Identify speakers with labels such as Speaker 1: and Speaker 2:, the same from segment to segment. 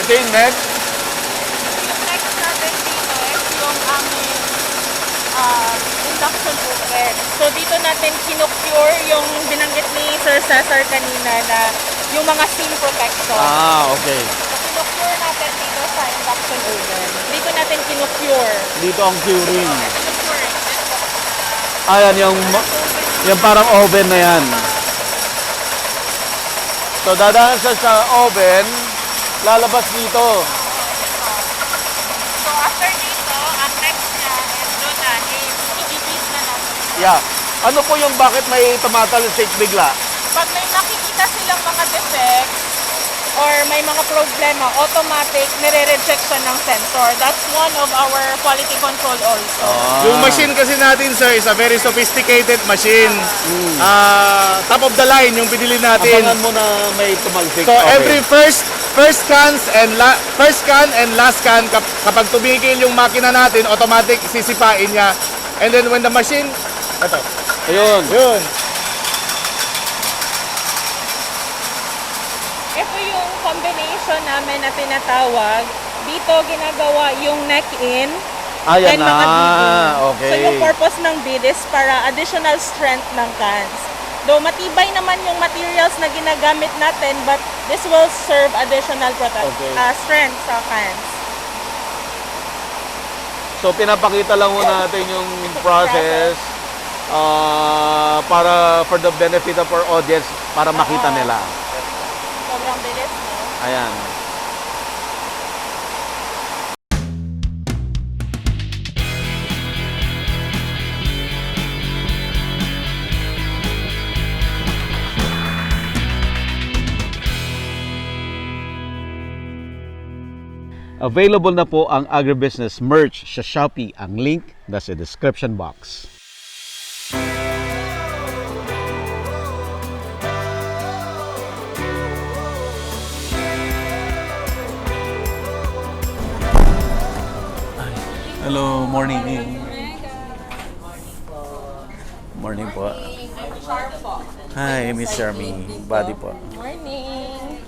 Speaker 1: Okay, next.
Speaker 2: Yung next natin dito is yung aming induction oven. So dito natin kinocure yung binanggit ni Sir Cesar kanina na yung mga steam protection.
Speaker 1: Okay.
Speaker 2: So kinocure natin dito sa induction oven. Dito natin kinocure.
Speaker 1: Dito ang curing.
Speaker 2: Kinocure.
Speaker 1: Ayan, yung parang oven na yan. So, dadaan siya sa oven, lalabas dito.
Speaker 2: So after dito, ang next niya is doon na i-heat na natin.
Speaker 1: Yeah. Ano po yung bakit may tumatalisik bigla?
Speaker 2: Pag may nakikita silang mga defect or may mga problema, automatic nire-reject siya ng sensor. That's one of our quality control also.
Speaker 3: Yung machine kasi natin, sir, is a very sophisticated machine. Top of the line yung pinili natin.
Speaker 1: Abangan mo na may tumalsik.
Speaker 3: So every first scan and last scan, kapag tumigil yung makina natin, automatic sisipain niya. And then when the machine, ito,
Speaker 1: Ayun.
Speaker 3: yun.
Speaker 2: Ito yung combination namin na tinatawag. Dito ginagawa yung neck-in
Speaker 1: Ayan
Speaker 2: and mga beading.
Speaker 1: okay.
Speaker 2: So yung purpose ng bead is para additional strength ng cans. Though matibay naman yung materials na ginagamit natin, but this will serve additional strength sa cans.
Speaker 1: So, pinapakita lang muna natin yung process para for the benefit of our audience, para makita nila.
Speaker 2: Sobrang bilis, no?
Speaker 1: Ayan. Available na po ang agribusiness merch sa Shopee. Ang link nasa description box.
Speaker 4: Hello, morning. Morning po. Hi, Miss Charmy. Body po.
Speaker 2: Morning!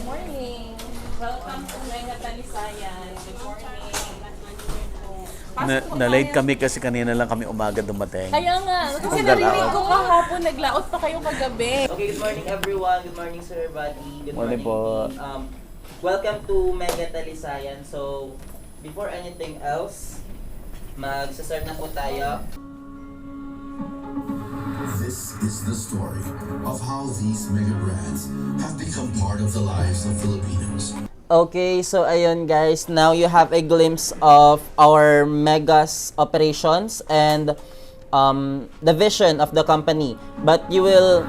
Speaker 2: Morning! Welcome to Mega Talisayan. Good morning!
Speaker 4: Na-late kami kasi kanina lang kami umaga dumating.
Speaker 2: Kaya nga, kasi narinig ko kahapon, naglaot pa kayo kagabi.
Speaker 5: Okay, good morning everyone. Good morning Sir Buddy. Good
Speaker 4: Morning
Speaker 5: morning.
Speaker 4: po.
Speaker 5: Welcome to Mega Talisayan. So, before anything else, magsa-start na po tayo.
Speaker 6: This is the story of how these mega brands have become part of the lives of Filipinos.
Speaker 5: Okay, so ayun guys, now you have a glimpse of our Megas operations and the vision of the company. But you will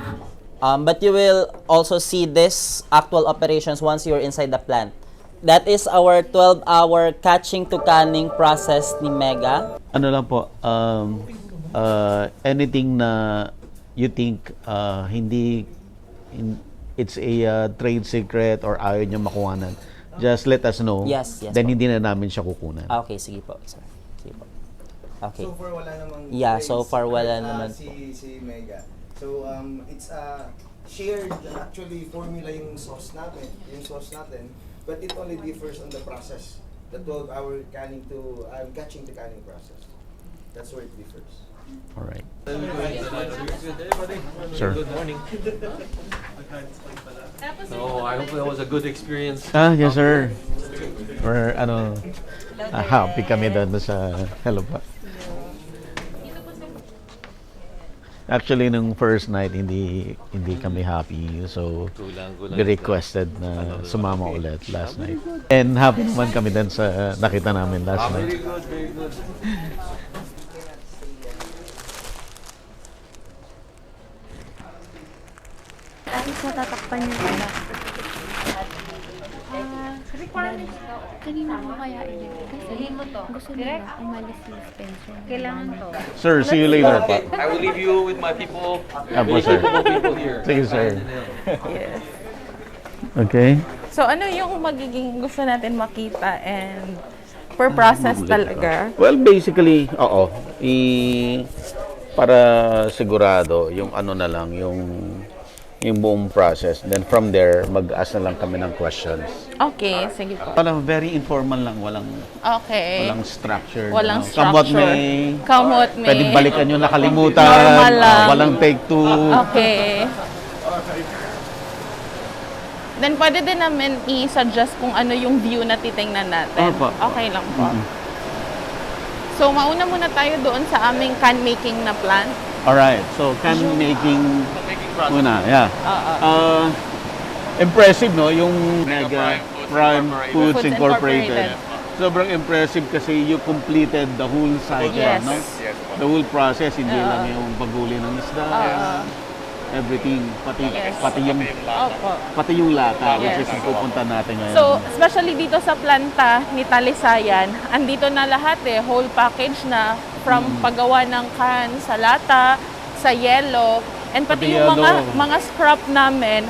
Speaker 5: also see this actual operations once you're inside the plant. That is our 12-hour catching to canning process ni Mega.
Speaker 4: Ano lang po, anything na you think it's a trade secret or ayaw nyo makuhanan, just let us know.
Speaker 5: Yes,
Speaker 4: Then
Speaker 5: po.
Speaker 4: hindi na namin siya kukunan.
Speaker 5: Okay, sige po, sir. Sige po. Okay.
Speaker 7: So far wala namang
Speaker 5: So far wala naman.
Speaker 7: si Mega. So it's a shared actually formula yung sauce natin, but it only differs on the process. The 12-hour canning to catching to canning process. That's where it differs.
Speaker 4: All right.
Speaker 8: Sir. Good morning. So I hope that was a good experience.
Speaker 4: Yes sir. Or happy kami doon sa hello pa. Actually, nung first night, hindi kami happy. So, we requested na sumama ulit last night. And happy naman kami din sa nakita namin last night.
Speaker 8: Very good, very good.
Speaker 9: Tapos natatakpan yung iba. Requirements kanina mo kaya ilagay. Kasi gusto nila umalis si Spencer. Kailangan to.
Speaker 4: Sir, see you later pa.
Speaker 8: I will leave you with my people.
Speaker 4: Apo, sir.
Speaker 8: People here.
Speaker 4: Sige, sir.
Speaker 2: Yes.
Speaker 4: Okay.
Speaker 2: So ano yung magiging gusto natin makita and per process talaga?
Speaker 4: Well, basically, oo. Para sigurado, yung ano na lang, yung
Speaker 1: yung buong process. Then from there, mag-ask na lang kami ng questions.
Speaker 2: Okay, sige po.
Speaker 1: Parang very informal lang, walang
Speaker 2: Okay.
Speaker 1: structure.
Speaker 2: Walang
Speaker 1: Kamot
Speaker 2: structure.
Speaker 1: may,
Speaker 2: Kamot may.
Speaker 1: pwedeng balikan yung nakalimutan.
Speaker 2: Normal lang.
Speaker 1: Walang take two.
Speaker 2: Okay. Then pwede din namin i-suggest kung ano yung view na titingnan natin.
Speaker 1: Opo.
Speaker 2: Okay lang po. So mauna muna tayo doon sa aming can making na plant.
Speaker 1: Alright, so can making muna, yeah. Impressive, no? Yung Mega Prime Foods
Speaker 2: Foods
Speaker 1: Incorporated.
Speaker 2: Incorporated.
Speaker 1: Sobrang impressive kasi you completed the whole cycle,
Speaker 2: Yes.
Speaker 1: no? The whole process, hindi lang yung paghuli ng isda, everything,
Speaker 2: Yes. Opo.
Speaker 1: pati yung lata, which
Speaker 2: Yes.
Speaker 1: is yung pupunta natin ngayon.
Speaker 2: So, especially dito sa planta ni Talisayan, andito na lahat whole package na from paggawa ng can sa lata, sa yellow, and pati
Speaker 1: Pati
Speaker 2: yung
Speaker 1: yellow.
Speaker 2: mga scrap namin,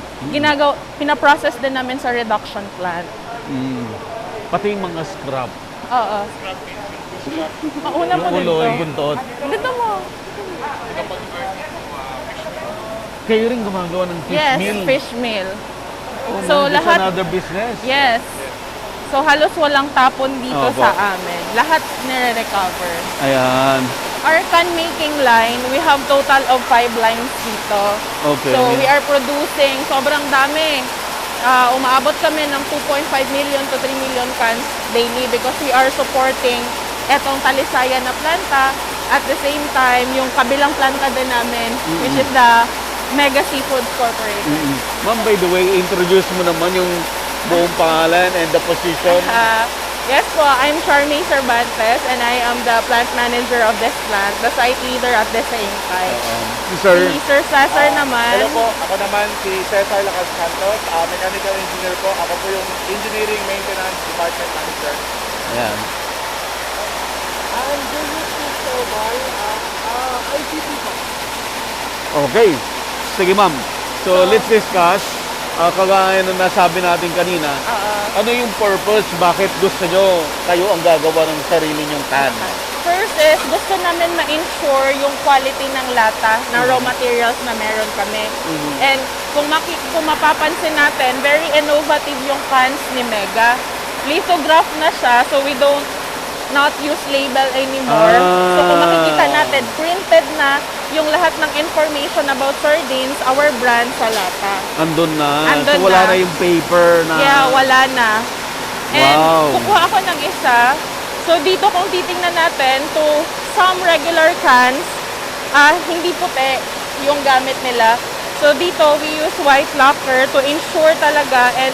Speaker 2: pinaprocess din namin sa reduction plant.
Speaker 1: Pati yung mga scrap,
Speaker 2: Oo. Mauna mo
Speaker 1: yung
Speaker 2: dito.
Speaker 1: ulo, yung buntot.
Speaker 2: Dito mo.
Speaker 1: Kayo rin gumagawa ng fish
Speaker 2: Yes,
Speaker 1: meal.
Speaker 2: fish meal.
Speaker 1: Oh,
Speaker 2: So,
Speaker 1: man, that's
Speaker 2: lahat-
Speaker 1: another business.
Speaker 2: Yes. So, halos walang tapon dito
Speaker 1: Opo.
Speaker 2: sa amin. Lahat nire-recover.
Speaker 1: Ayan.
Speaker 2: Our can making line, we have total of 5 lines dito.
Speaker 1: Okay.
Speaker 2: So we are producing sobrang dami. Umaabot kami ng 2.5 million to 3 million cans daily because we are supporting etong Talisayan na planta. At the same time, yung kabilang planta din namin, which is the Mega Seafoods Corporation.
Speaker 1: Ma'am, by the way, introduce mo naman yung buong pangalan and the position.
Speaker 2: Yes po, I'm Charmaine Cervantes and I am the plant manager of this plant, the site leader at the same time.
Speaker 1: Sir,
Speaker 2: Si Sir Cesar naman.
Speaker 3: Hello po, ako naman si Cesar Lacas Santos, mechanical engineer po. Ako po yung engineering maintenance department manager.
Speaker 1: ayan.
Speaker 3: And this is Mr. Omar, ICT po.
Speaker 1: Okay. Sige, ma'am. So, let's discuss. Kagaya ng nasabi natin kanina, ano yung purpose? Bakit gusto nyo kayo ang gagawa ng sarili nyong can?
Speaker 2: First is, gusto namin ma-ensure yung quality ng lata, ng raw materials na meron kami. And kung mapapansin natin, very innovative yung cans ni Mega. Lithograph na siya, so we don't not use label anymore. So kung makikita natin, printed na yung lahat ng information about sardines, our brand sa lata.
Speaker 1: Andun na.
Speaker 2: Andun
Speaker 1: so, wala
Speaker 2: na.
Speaker 1: na yung paper na...
Speaker 2: Yeah, wala na. And
Speaker 1: Wow.
Speaker 2: kukuha ako ng isa. So dito kung titingnan natin to some regular cans, hindi puti yung gamit nila. So dito we use white lacquer to ensure talaga and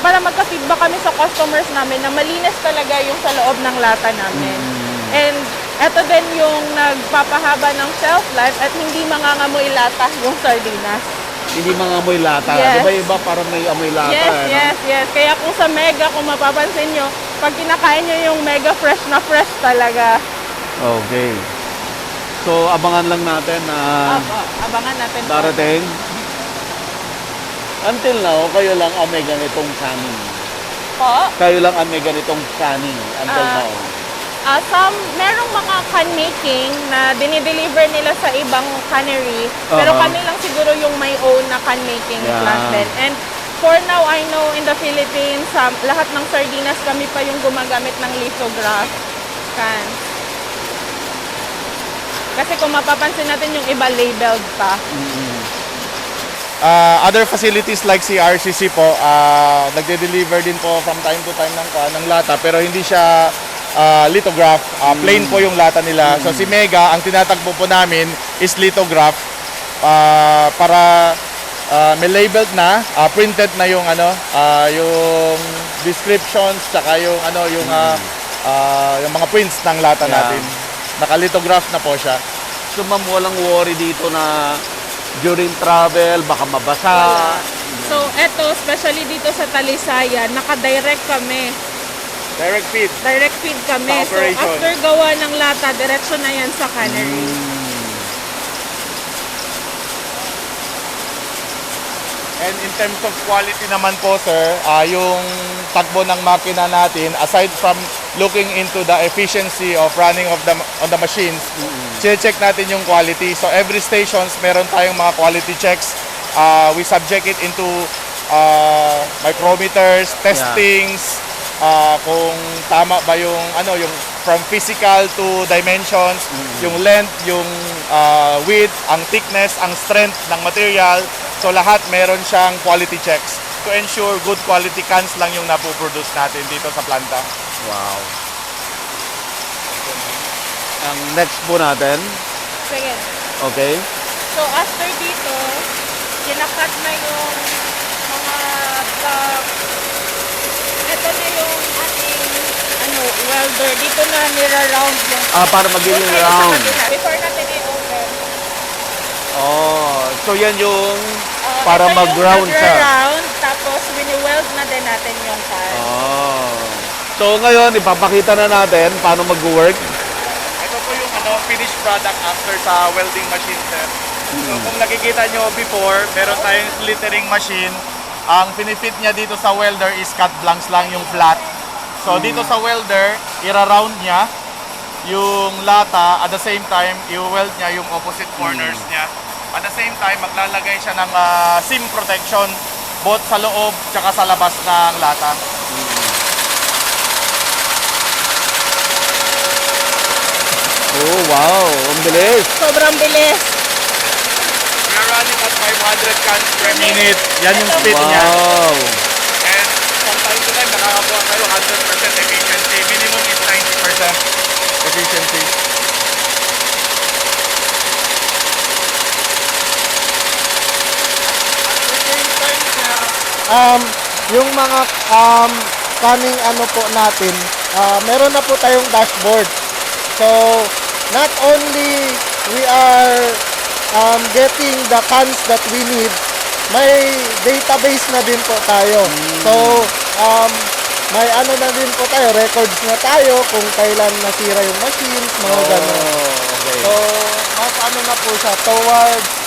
Speaker 2: para magka-feedback kami sa customers namin na malinis talaga yung sa loob ng lata namin. And eto din yung nagpapahaba ng shelf life at hindi mangangamoy lata yung sardinas.
Speaker 1: Hindi mga amoy lata.
Speaker 2: Yes.
Speaker 1: Di ba iba parang may amoy lata?
Speaker 2: Yes,
Speaker 1: ano?
Speaker 2: yes. Kaya kung sa Mega, kung mapapansin nyo, pag kinakain nyo yung Mega fresh na fresh talaga.
Speaker 1: Okay. So, abangan lang natin na
Speaker 2: Abangan natin. po.
Speaker 1: darating. Until now, kayo lang ang may ganitong canning.
Speaker 2: Po.
Speaker 1: Kayo lang ang may ganitong canning until now.
Speaker 2: Merong mga can making na dinideliver nila sa ibang cannery, pero kami lang siguro yung may own na can making
Speaker 1: Yeah.
Speaker 2: plant din. And for now, I know in the Philippines, lahat ng sardinas kami pa yung gumagamit ng lithograph cans. Kasi kung mapapansin natin yung iba labeled pa.
Speaker 3: Other facilities like si RCC po, nagde-deliver din po from time to time ng lata, pero hindi siya lithograph, plain po yung lata nila. So si Mega, ang tinatagpo po namin is lithograph para may labeled na, printed na yung yung descriptions tsaka yung yung mga prints ng lata natin. Naka-lithograph na po siya.
Speaker 1: So, ma'am, walang worry dito na during travel, baka mabasa.
Speaker 2: So, eto, especially dito sa Talisayan, naka-direct kami.
Speaker 3: Direct feed.
Speaker 2: Direct feed kami.
Speaker 3: Sa
Speaker 2: So,
Speaker 3: operation.
Speaker 2: after gawa ng lata, diretso na yan sa cannery.
Speaker 3: And in terms of quality naman po, sir, yung takbo ng makina natin, aside from looking into the efficiency of running of the machines, check natin yung quality. So every stations, meron tayong mga quality checks we subject it into micrometers, testings, kung tama ba yung yung from physical to dimensions, yung length, yung width, ang thickness, ang strength ng material. So lahat meron siyang quality checks to ensure good quality cans lang yung napoproduce natin dito sa planta.
Speaker 1: Wow. Ang next po natin,
Speaker 2: Sige.
Speaker 1: okay?
Speaker 2: So, after dito, kinakat na yung mga ito na yung ating welder. Dito na nira-round yung
Speaker 1: Para magiging
Speaker 2: Doon tayo sa
Speaker 1: round.
Speaker 2: kabila. Before natin i-open.
Speaker 1: Oh, so yan yung para
Speaker 2: ito
Speaker 1: mag-round
Speaker 2: yung
Speaker 1: siya.
Speaker 2: round tapos wini-weld na din natin yung can.
Speaker 1: Oh. So ngayon, ipapakita na natin paano mag-work.
Speaker 3: Ito po yung finished product after sa welding machine, sir. So kung nakikita nyo before, meron tayong slittering machine. Ang pinifit niya dito sa welder is cut blanks lang yung flat. So dito sa welder, ira-round niya yung lata. At the same time, i-weld niya yung opposite corners niya. At the same time, maglalagay siya ng seam protection both sa loob tsaka sa labas ng lata.
Speaker 1: Oh, wow. Ang bilis.
Speaker 2: Sobrang bilis.
Speaker 3: We are running at 500 cans per minute. Yan yung speed niya.
Speaker 1: Wow.
Speaker 3: And from time to time, nakakakuha kayo 100% efficiency. Minimum is 90% efficiency.
Speaker 10: Yung mga kaming po natin, meron na po tayong dashboard. So, not only we are getting the cans that we need, may database na din po tayo. So, may na din po tayo, records na tayo kung kailan nasira yung machines, mga ganun.
Speaker 1: Okay.
Speaker 10: So, mas na po siya towards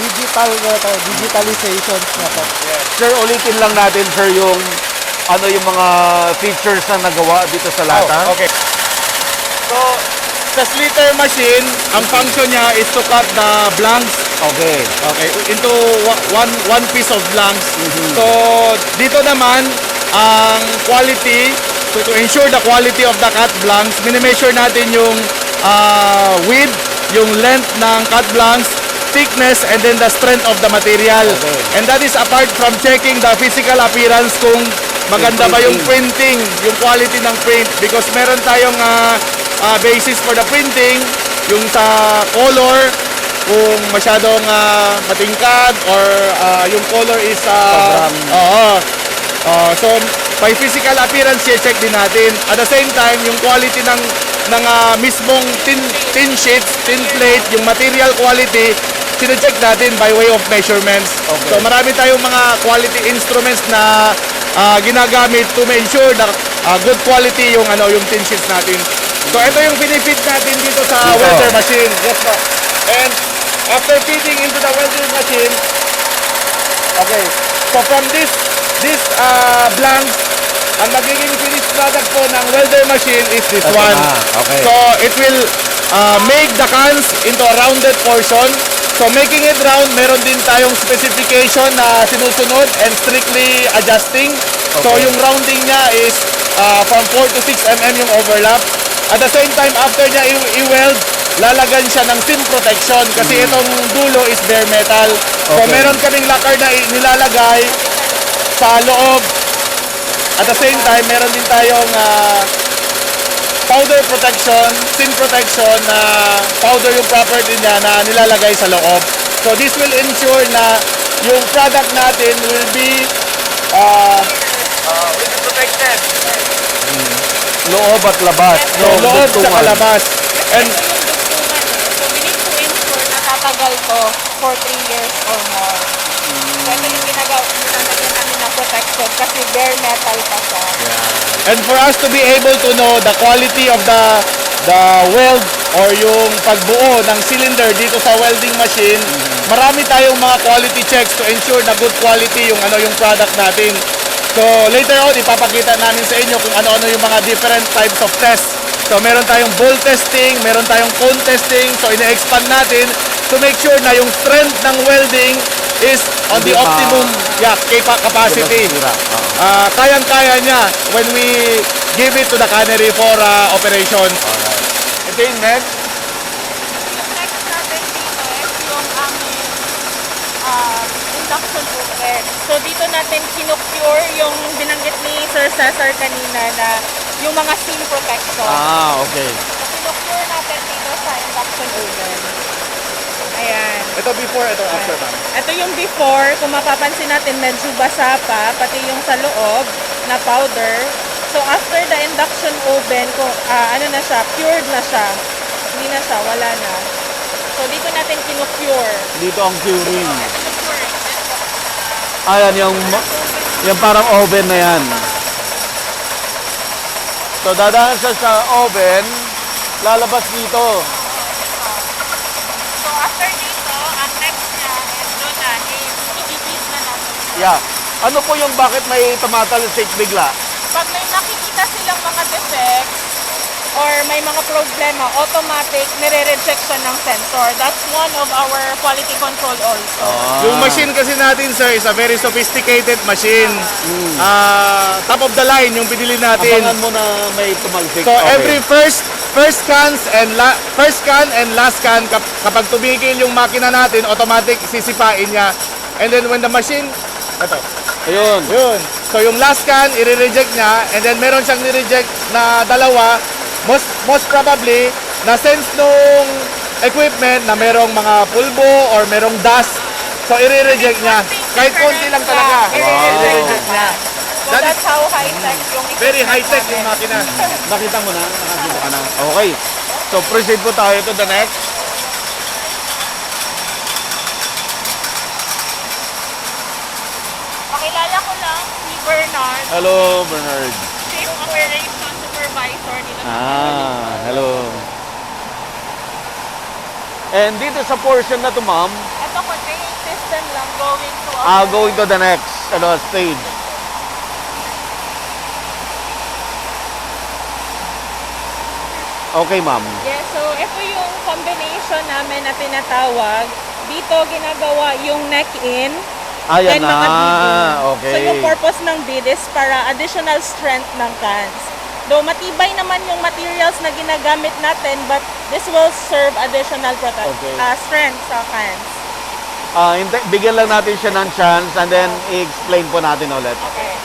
Speaker 10: digitalization na po.
Speaker 1: Sir, ulitin lang natin, sir, yung yung mga features na nagawa dito sa lata.
Speaker 3: Oh, okay. So, sa slitter machine, ang function niya is to cut the blanks.
Speaker 1: Okay.
Speaker 3: Okay, into one piece of blanks. So, dito naman, ang quality, to ensure the quality of the cut blanks, minimeasure natin yung width, yung length ng cut blanks, thickness, and then the strength of the material.
Speaker 1: Okay.
Speaker 3: And that is apart from checking the physical appearance kung maganda ba yung printing, yung quality ng print. Because meron tayong basis for the printing, yung sa color, kung masyadong matingkad or yung color is so by physical appearance check din natin. At the same time, yung quality ng mismong tin sheets, tin plate, yung material quality, sine-check natin by way of measurements.
Speaker 1: Okay.
Speaker 3: So marami tayong mga quality instruments na ginagamit to ensure na good quality yung tin sheets natin. So ito yung benefit natin dito sa welder machine. Yes, no. And after fitting into the welder machine, okay. So from this blanks, ang magiging finished product po ng welder machine is this one.
Speaker 1: Okay.
Speaker 3: So it will make the cans into a rounded portion. So making it round, meron din tayong specification na sinusunod and strictly adjusting. So yung rounding niya is from 4 to 6 mm yung overlap. At the same time, after niya i-weld, lalagan siya ng seam protection kasi itong dulo is bare metal. So meron kaming lacquer na nilalagay sa loob. At the same time, meron din tayong powder protection, seam protection na powder yung property niya na nilalagay sa loob. So this will ensure na yung product natin will be protected.
Speaker 1: Loob at labas.
Speaker 3: So loob sa labas. And
Speaker 2: So we need to ensure na tatagal to for 3 years or more. So ito yung ginagawin namin na protection kasi bare metal pa siya.
Speaker 3: And for us to be able to know the quality of the weld or yung pagbuo ng cylinder dito sa welding machine, marami tayong mga quality checks to ensure na good quality yung yung product natin. So later on, ipapakita namin sa inyo kung ano-ano yung mga different types of tests. So meron tayong ball testing, meron tayong cone testing. So ina-expand natin to make sure na yung strength ng welding is on the optimum capacity. Kayang-kaya niya when we give it to the cannery for operations. Ito yung next.
Speaker 2: Next natin dito is yung aming induction oven. So dito natin kinocure yung binanggit ni Sir Cesar kanina na yung mga steam protector.
Speaker 1: Okay.
Speaker 2: So kinocure natin dito sa induction oven. Ayan.
Speaker 3: Ito before, ito after, ma'am.
Speaker 2: Ito yung before, kung mapapansin natin medyo basa pa, pati yung sa loob na powder. So after the induction oven, kung ano na siya, cured na siya. Hindi na siya, wala na. So dito natin kinocure.
Speaker 1: Dito ang curing.
Speaker 2: Ito yung curing.
Speaker 1: Ayan, yung parang oven na yan. So, dadaan siya sa oven, lalabas dito.
Speaker 2: So after dito, ang next niya is doon na, i-heat na natin.
Speaker 1: Yeah. Ano po yung bakit may tumatalsik bigla?
Speaker 2: Pag may nakikita silang mga defect or may mga problema, automatic nire-reject siya ng sensor. That's one of our quality control also.
Speaker 3: Yung machine kasi natin, sir, is a very sophisticated machine. Top of the line yung pinili natin.
Speaker 1: Abangan mo na may tumalsik.
Speaker 3: So every first scan and last scan, kapag tumigil yung makina natin, automatic sisipain niya. And then when the machine, ito.
Speaker 1: Ayun.
Speaker 3: Yun. So yung last scan, i-reject niya, and then meron siyang ni-reject na dalawa. Most probably, na-sense nung equipment na merong mga pulbo or merong dust. So i-reject niya. Kahit konti lang talaga. I-reject niya.
Speaker 2: So that's how high-tech yung equipment.
Speaker 3: Very high-tech yung makina.
Speaker 1: Nakita mo na? Nakakita ka na? Okay. So, proceed po tayo to the next.
Speaker 2: Pakilala ko lang si Bernard,
Speaker 1: Hello, Bernard.
Speaker 2: Chief Operation Supervisor dito sa
Speaker 1: Hello. And dito sa portion na to, ma'am,
Speaker 2: Ito conveying system lang going to
Speaker 1: going to the next stage. Okay, ma'am.
Speaker 2: Yes, so ito yung combination namin na tinatawag. Dito ginagawa yung neck-in
Speaker 1: Ayan
Speaker 2: and mga beading.
Speaker 1: okay.
Speaker 2: So yung purpose ng bead is para additional strength ng cans. Though matibay naman yung materials na ginagamit natin, but this will serve additional strength sa cans.
Speaker 1: Bigyan lang natin siya ng chance and then i-explain po natin ulit.
Speaker 2: Okay.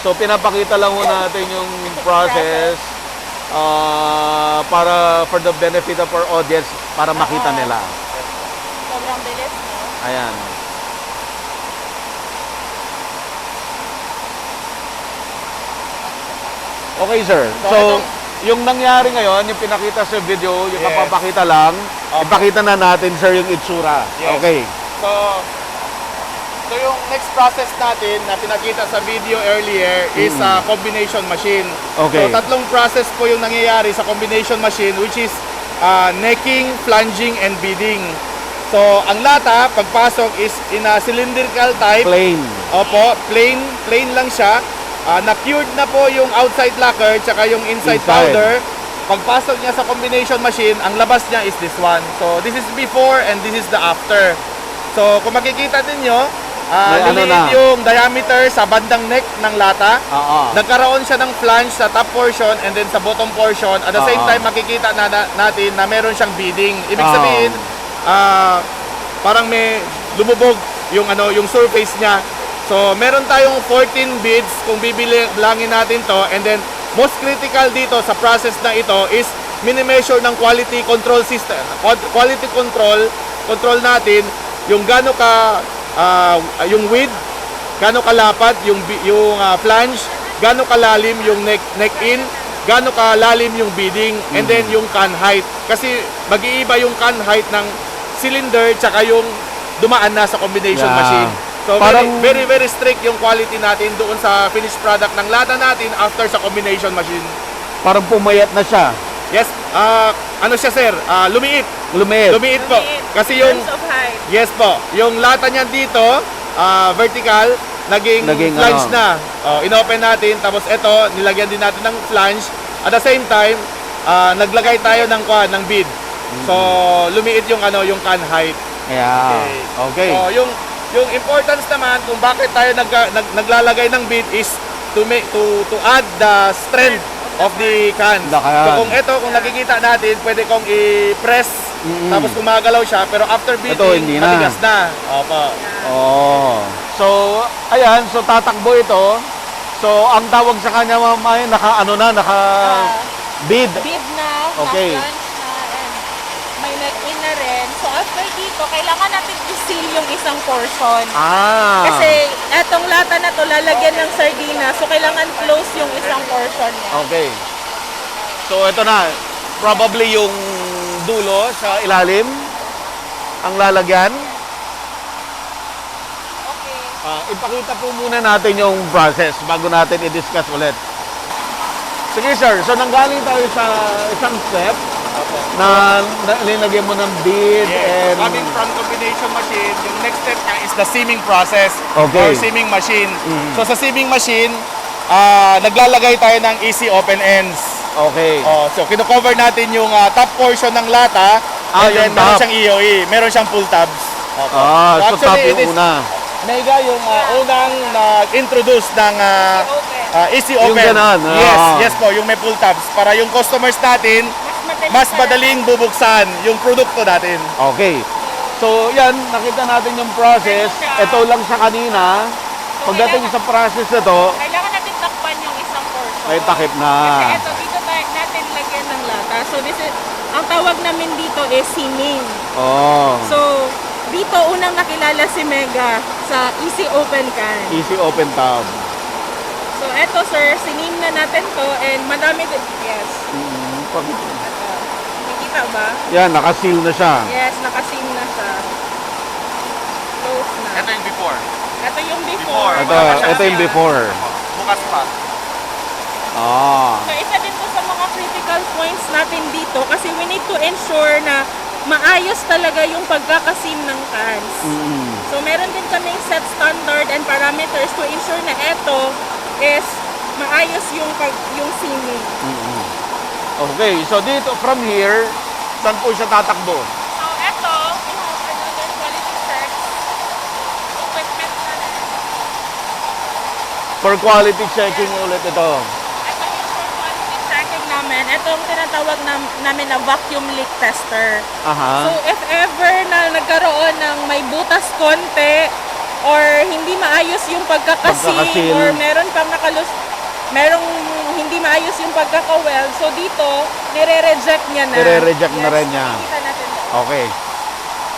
Speaker 1: So, pinapakita lang ho natin yung process para for the benefit of our audience, para makita nila.
Speaker 2: Sobrang bilis, no?
Speaker 1: Ayan. Okay, sir. So, yung nangyari ngayon, yung pinakita sa video, yung kapapakita lang, ipakita na natin, sir, yung itsura.
Speaker 3: Yes.
Speaker 1: Okay.
Speaker 3: So yung next process natin na pinakita sa video earlier is a combination machine.
Speaker 1: Okay.
Speaker 3: So tatlong process po yung nangyayari sa combination machine, which is necking, flanging, and beading. So ang lata, pagpasok is in a cylindrical type.
Speaker 1: Plain.
Speaker 3: Opo, plain lang siya. Na-cured na po yung outside lacquer tsaka yung inside powder. Pagpasok niya sa combination machine, ang labas niya is this one. So this is before and this is the after. So kung makikita ninyo, liliit yung diameter sa bandang neck ng lata. Nagkaroon siya ng flange sa top portion and then sa bottom portion. At the same time, makikita natin na meron siyang beading. Ibig sabihin, parang may lumubog yung surface niya. So meron tayong 14 beads kung bibilangin natin to, and then most critical dito sa process na ito is mini-measure ng quality control system. Quality control natin yung gaano ka yung width, gaano kalapad yung flange, gaano kalalim yung neck in, gaano kalalim yung beading, and then yung can height. Kasi mag-iiba yung can height ng cylinder tsaka yung dumaan na sa combination machine. So very strict yung quality natin doon sa finished product ng lata natin after sa combination machine.
Speaker 1: Parang pumayat na siya.
Speaker 3: Yes, ano siya, sir? Lumiit. Lumiit po. Kasi yung
Speaker 2: In terms of height.
Speaker 3: yes po, yung lata niyan dito, vertical, naging flange na. Inopen natin, tapos ito, nilagyan din natin ng flange. At the same time, naglagay tayo ng bead. So, lumiit yung yung can height.
Speaker 1: Yeah. Okay.
Speaker 3: So, yung importance naman kung bakit tayo naglalagay ng bead is to add the strength of the can.
Speaker 1: The can.
Speaker 3: So, kung nakikita natin, pwede kong i-press tapos gumagalaw siya, pero after
Speaker 1: Ito,
Speaker 3: beating,
Speaker 1: hindi na.
Speaker 3: matigas na. Opo.
Speaker 1: Oh. So, ayan, so tatakbo ito. So, ang tawag sa kanya mamaya, naka bead.
Speaker 2: Bid na,
Speaker 1: Okay.
Speaker 2: na-plunge na, and may net-in na rin. So after dito, kailangan natin i-seal yung isang portion. Kasi etong lata na to lalagyan ng sardina, so kailangan close yung isang portion niya.
Speaker 1: Okay. So, ito na. Probably yung dulo sa ilalim ang lalagyan.
Speaker 2: Okay.
Speaker 1: Ipakita po muna natin yung process bago natin i-discuss ulit. Sige sir, so nanggaling tayo sa isang step na linagyan mo ng bead and...
Speaker 3: Coming from combination machine, yung next step niya is the seaming process
Speaker 1: Okay.
Speaker 3: or seaming machine. So sa seaming machine, naglalagay tayo ng easy open ends.
Speaker 1: Okay.
Speaker 3: So kino-cover natin yung top portion ng lata and then
Speaker 1: yung
Speaker 3: meron
Speaker 1: top.
Speaker 3: siyang EOE, meron siyang pull tabs.
Speaker 1: So top
Speaker 3: actually,
Speaker 1: yung una.
Speaker 3: Mega yung unang introduce ng easy
Speaker 1: Yung
Speaker 3: open.
Speaker 1: ganon,
Speaker 3: Yes po, yung may pull tabs para yung customers natin mas madaling bubuksan yung produkto natin.
Speaker 1: Okay. So yan, nakita natin yung process. Ito lang sa kanina. Pagdating sa process na to,
Speaker 2: Kailangan natin takpan yung isang portion.
Speaker 1: may takip na.
Speaker 2: Kasi ito, dito natin lagyan ng lata. So this is, ang tawag namin dito is seaming.
Speaker 1: Oh.
Speaker 2: So, dito unang nakilala si Mega sa Easy Open Can.
Speaker 1: Easy open tab.
Speaker 2: So, eto sir, sinim na natin to and madami din. Yes. Ito. Nakikita ba?
Speaker 1: Yan, nakaseal na siya.
Speaker 2: Yes, nakasim na siya. Close na.
Speaker 3: Ito yung before.
Speaker 2: Ito yung before.
Speaker 1: Ito yung before.
Speaker 3: Bukas pa.
Speaker 2: So, isa din to sa mga critical points natin dito kasi we need to ensure na maayos talaga yung pagkakasim ng cans. So, meron din kaming set standard and parameters to ensure na ito is maayos yung seaming.
Speaker 1: Okay, so dito from here, saan po siya tatakbo?
Speaker 2: So, ito, we have another quality check. Equipment na rin.
Speaker 1: For quality checking ulit ito.
Speaker 2: Ito yung for quality checking namin. Ito yung tinatawag namin na vacuum leak tester.
Speaker 1: Aha.
Speaker 2: So, if ever na nagkaroon ng may butas konti or hindi maayos yung pagkakasim
Speaker 1: Pagkakasil.
Speaker 2: or meron pang merong hindi maayos yung pagkaka-weld, so dito, nire-reject niya na.
Speaker 1: Nire-reject na rin niya.
Speaker 2: Kita natin doon.
Speaker 1: Okay.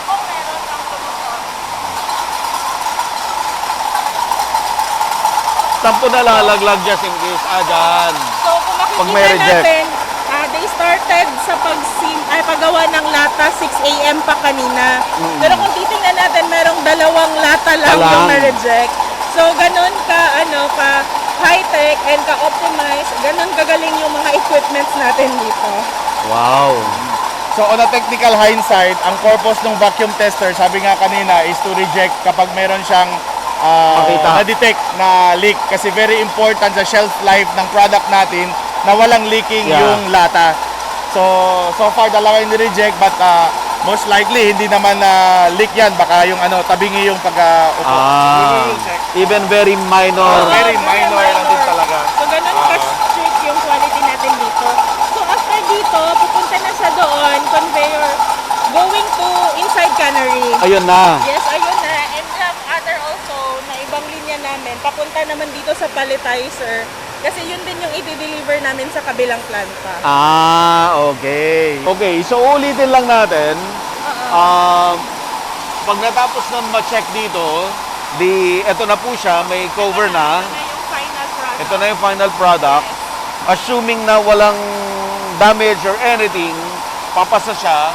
Speaker 2: Kung meron pang tumutok.
Speaker 1: Saan po nalalaglag just in case? Dyan.
Speaker 2: So, kung
Speaker 1: Pag may
Speaker 2: makikita
Speaker 1: reject.
Speaker 2: natin, they started sa paggawa ng lata 6 a.m. pa kanina. Pero kung titingnan natin, merong dalawang lata lang
Speaker 1: Alang.
Speaker 2: yung na-reject. So, ganun ka high-tech and ka-optimize, ganun kagaling yung mga equipments natin dito.
Speaker 1: Wow.
Speaker 3: So on a technical hindsight, ang purpose ng vacuum tester, sabi nga kanina, is to reject kapag meron siyang
Speaker 1: Makita.
Speaker 3: na-detect na leak. Kasi very important sa shelf life ng product natin na walang leaking
Speaker 1: Yeah.
Speaker 3: yung lata. So far dalawa yung ni-reject but most likely hindi naman leak yan. Baka yung tabingi yung pag-upo.
Speaker 1: Even very minor.
Speaker 3: Very minor lang din talaga.
Speaker 2: So, ganun ka-strict yung quality natin dito. So, after dito, pupunta na siya doon, conveyor, going to inside cannery.
Speaker 1: Ayun na.
Speaker 2: Yes, ayun na. And some other also, na ibang linya namin, papunta naman dito sa palletizer. Kasi yun din yung i-deliver namin sa kabilang planta.
Speaker 1: Okay. Okay, so ulitin lang natin. Pag natapos na ma-check dito, ito na po siya, may cover na.
Speaker 2: Ito na yung final product.
Speaker 1: Ito na yung final product. Assuming na walang damage or anything, papasa siya,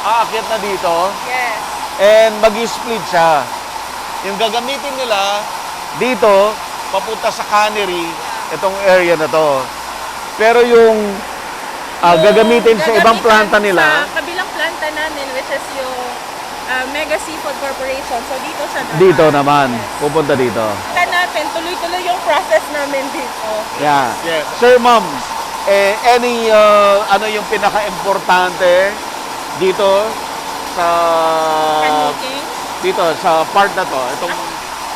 Speaker 1: aakyat na dito,
Speaker 2: Yes.
Speaker 1: and mag-split siya. Yung gagamitin nila dito, papunta sa cannery, itong area na to. Pero yung gagamitin sa ibang planta nila,
Speaker 2: Sa kabilang planta namin, which is yung Mega Seafood Corporation. So, dito siya naman.
Speaker 1: dito naman, pupunta dito.
Speaker 2: Kita natin, tuloy-tuloy yung process namin dito.
Speaker 1: Yeah.
Speaker 3: Yes.
Speaker 1: Sir, ma'am, ano yung pinaka-importante dito sa
Speaker 2: Can-making?
Speaker 1: dito sa part na to, itong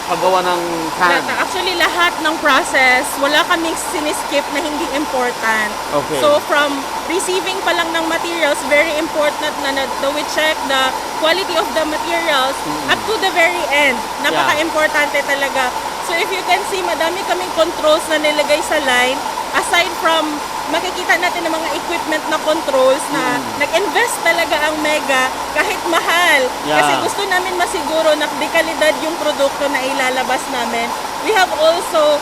Speaker 1: paggawa ng can.
Speaker 2: Actually, lahat ng process, wala kaming siniskip na hindi important.
Speaker 1: Okay.
Speaker 2: So, from receiving pa lang ng materials, very important na we check the quality of the materials up to the very end. Napaka-importante talaga. So, if you can see, madami kaming controls na nilagay sa line. Aside from makikita natin ng mga equipment na controls na nag-invest talaga ang Mega kahit mahal. Kasi gusto namin masiguro na dekalidad yung produkto na ilalabas namin. We have also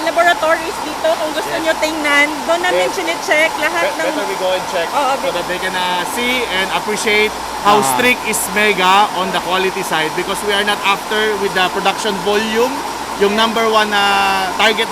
Speaker 2: laboratories dito kung gusto nyo tingnan. Doon namin chine-check lahat ng...
Speaker 3: Better we go and check
Speaker 2: Oo,
Speaker 3: so that they can see and appreciate how strict is Mega on the quality side because we are not after with the production volume. Yung number one na target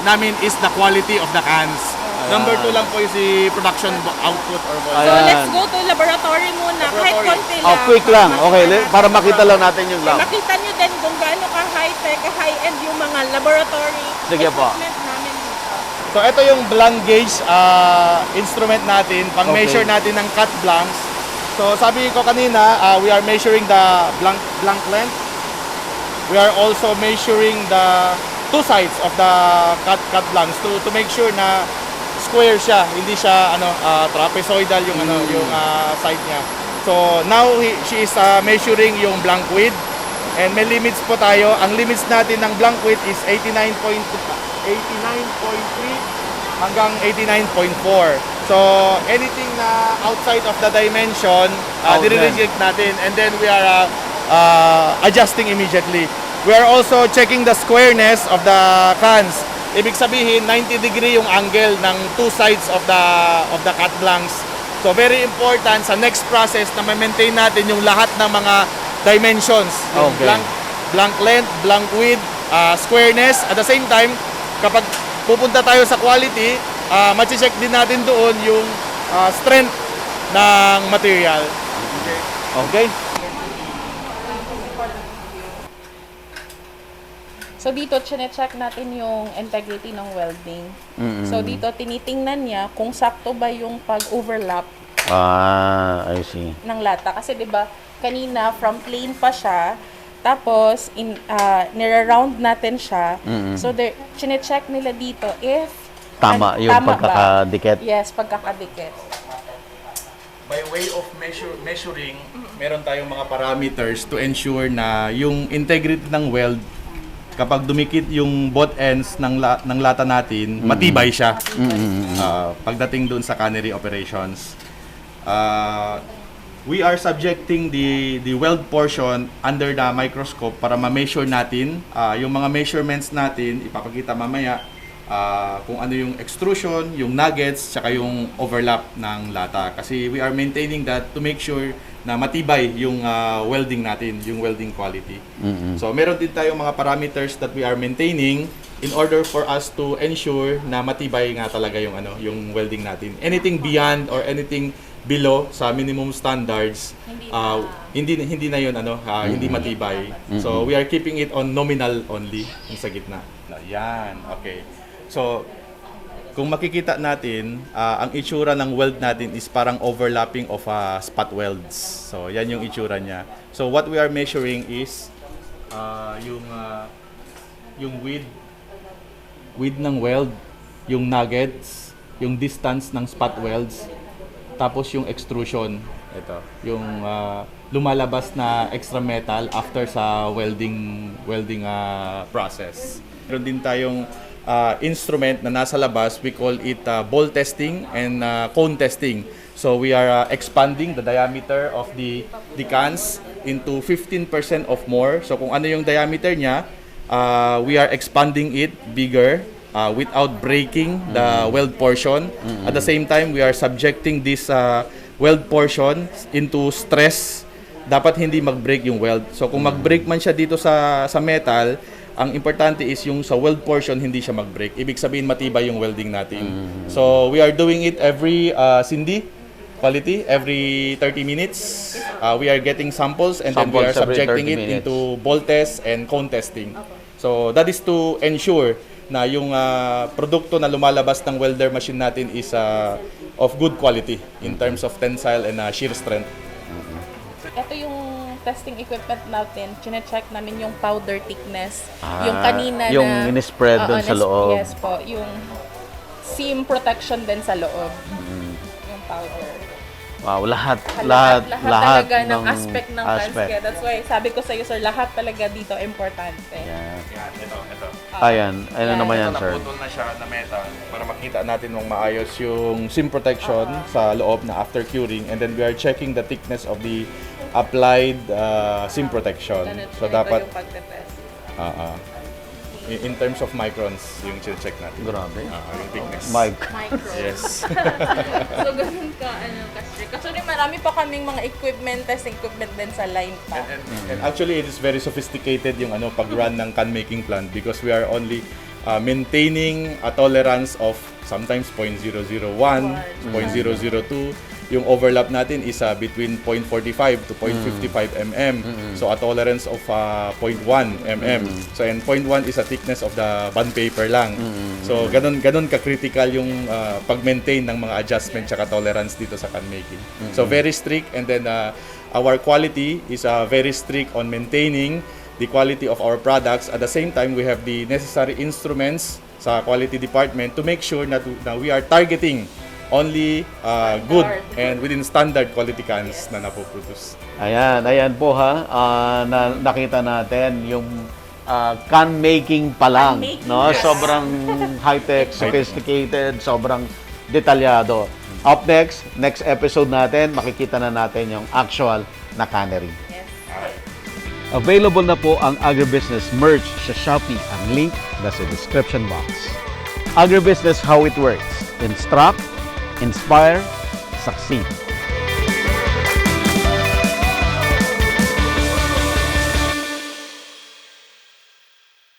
Speaker 3: namin is the quality of the cans. Number 2 lang po yung si production output or volume.
Speaker 2: So, let's go to laboratory muna. Kahit konti lang.
Speaker 1: Quick lang. Okay, para makita lang natin yung lab.
Speaker 2: Makita nyo din kung gaano ka high-tech, high-end yung mga laboratory
Speaker 1: Sige po.
Speaker 2: equipment namin dito.
Speaker 3: So ito yung blank gauge instrument natin, pang-measure natin ng cut blanks. So sabi ko kanina, we are measuring the blank length. We are also measuring the two sides of the cut blanks to make sure na square siya, hindi siya trapezoidal yung yung side niya. So now she is measuring yung blank width and may limits po tayo. Ang limits natin ng blank width is 89.3 hanggang 89.4. So anything na outside of the dimension, dire-reject natin and then we are adjusting immediately. We are also checking the squareness of the cans. Ibig sabihin 90 degree yung angle ng two sides of the cut blanks. So very important sa next process na ma-maintain natin yung lahat ng mga dimensions. Yung blank length, blank width, squareness. At the same time, kapag pupunta tayo sa quality, ma-check din natin doon yung strength ng material.
Speaker 1: Okay?
Speaker 2: So dito, chine-check natin yung integrity ng welding. So dito, tinitingnan niya kung sakto ba yung pag-overlap
Speaker 4: I see.
Speaker 2: ng lata. Kasi 'di ba kanina, from plain pa siya, tapos nire-round natin siya. So chine-check nila dito if
Speaker 4: Tama yung
Speaker 2: tama ba?
Speaker 4: pagkakadikit.
Speaker 2: Yes, pagkakadikit.
Speaker 3: By way of measuring, meron tayong mga parameters to ensure na yung integrity ng weld kapag dumikit yung both ends ng lata natin, matibay siya. Pagdating doon sa cannery operations. We are subjecting the weld portion under the microscope para ma-measure natin yung mga measurements natin, ipapakita mamaya kung ano yung extrusion, yung nuggets, tsaka yung overlap ng lata. Kasi we are maintaining that to make sure na matibay yung welding natin, yung welding quality. So meron din tayong mga parameters that we are maintaining in order for us to ensure na matibay nga talaga yung yung welding natin. Anything beyond or anything below sa minimum standards, hindi na yun hindi matibay. So we are keeping it on nominal only, yung sa gitna. Yan, okay. So kung makikita natin, ang itsura ng weld natin is parang overlapping of spot welds. So yan yung itsura niya. So what we are measuring is yung width ng weld, yung nuggets, yung distance ng spot welds, tapos yung extrusion. Ito, yung lumalabas na extra metal after sa welding process. Meron din tayong instrument na nasa labas. We call it ball testing and cone testing. So we are expanding the diameter of the cans into 15% of more. So kung ano yung diameter niya, we are expanding it bigger without breaking the weld portion. At the same time, we are subjecting this weld portion into stress. Dapat hindi mag-break yung weld. So kung mag-break man siya dito sa metal, ang importante is yung sa weld portion hindi siya mag-break. Ibig sabihin matibay yung welding natin. So we are doing it every quality every 30 minutes. We are getting samples and then we are subjecting it into ball test and cone testing. So that is to ensure na yung produkto na lumalabas ng welder machine natin is of good quality in terms of tensile and shear strength.
Speaker 2: Ito yung testing equipment natin. Chine-check namin yung powder thickness. Yung kanina
Speaker 4: yung
Speaker 2: na...
Speaker 4: in-spread dun sa loob.
Speaker 2: Yes po. Yung seam protection din sa loob. Yung powder.
Speaker 4: Wow, lahat
Speaker 2: Talaga ng
Speaker 4: ng
Speaker 2: aspect ng fans. Kaya that's why sabi ko sa iyo, sir, lahat talaga dito importante.
Speaker 4: Yan.
Speaker 3: Ito.
Speaker 4: Ayan, ano naman yan, sir?
Speaker 3: Naputol na siya na metal para makita natin ng maayos yung seam protection sa loob na after curing, and then we are checking the thickness of the applied seam protection. So dapat
Speaker 2: yung pagtetest.
Speaker 3: in terms of microns yung check natin.
Speaker 4: Grabe.
Speaker 3: Yung thickness.
Speaker 2: Micro.
Speaker 3: Yes.
Speaker 2: So ganun ka ka-strict. Actually marami pa kaming mga testing equipment din sa line pa.
Speaker 3: And actually, it is very sophisticated yung pag-run ng can making plant because we are only maintaining a tolerance of sometimes 0.001, 0.002. Yung overlap natin is between 0.45 to 0.55 mm. So a tolerance of 0.1 mm. So and 0.1 is a thickness of the bond paper lang. So ganun ka-critical yung pag-maintain ng mga adjustment tsaka tolerance dito sa can making. So very strict, and then our quality is very strict on maintaining the quality of our products. At the same time, we have the necessary instruments sa quality department to make sure that we are targeting only good and within standard quality cans na napoproduce.
Speaker 4: Ayan po ha. Nakita natin yung can making pa lang, no? Sobrang high-tech, sophisticated, sobrang detalyado. Up next episode natin, makikita na natin yung actual na cannery. Available na po ang Agribusiness merch sa Shopee. Ang link nasa description box. Agribusiness, how it works. Instruct, inspire, succeed.